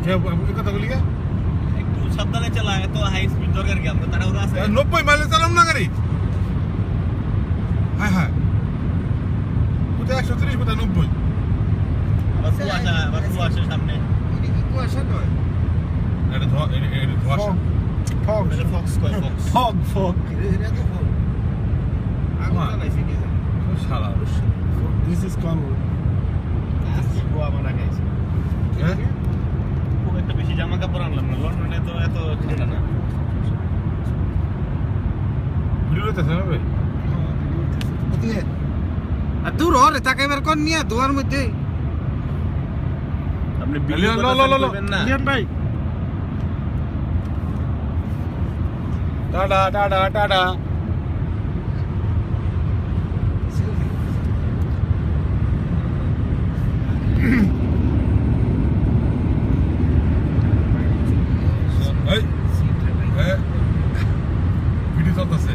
এই কথাগুলি একটু সাবধানে চালা, এত হাই স্পিড দরকার কি? আমরা তাড়াহুড়ো আছে। 90 মাইলে চালাম না গাড়ি। হ্যাঁ হ্যাঁ, কোথায় 130 কোথায় 90। আবার কুয়াশা সামনে। এটা কি কুয়াশা নয়? এটা ধোঁয়াশা। ফগ এটা ফক্স কয়, ফক্স। ফগ এটা তো ফগ। আগুন জ্বালাইছে কি জানি। শালা This is common. আজকে গোয়া বানা খাইছে। হ্যাঁ খুব একটা বেশি জামা কাপড় আনলাম না, লন্ডনে তো এত ঠান্ডা না। ভিডিও করতেছ না ভাই? আর দূর হরে তাকাইবার কোন নিয়া দুয়ার মধ্যে আপনি ল, ভিডিও ল, ল, ল, ল। করবেন না। লিয়ান ভাই টাটা টাটা টাটা। এই ভিডিও চলতেছে।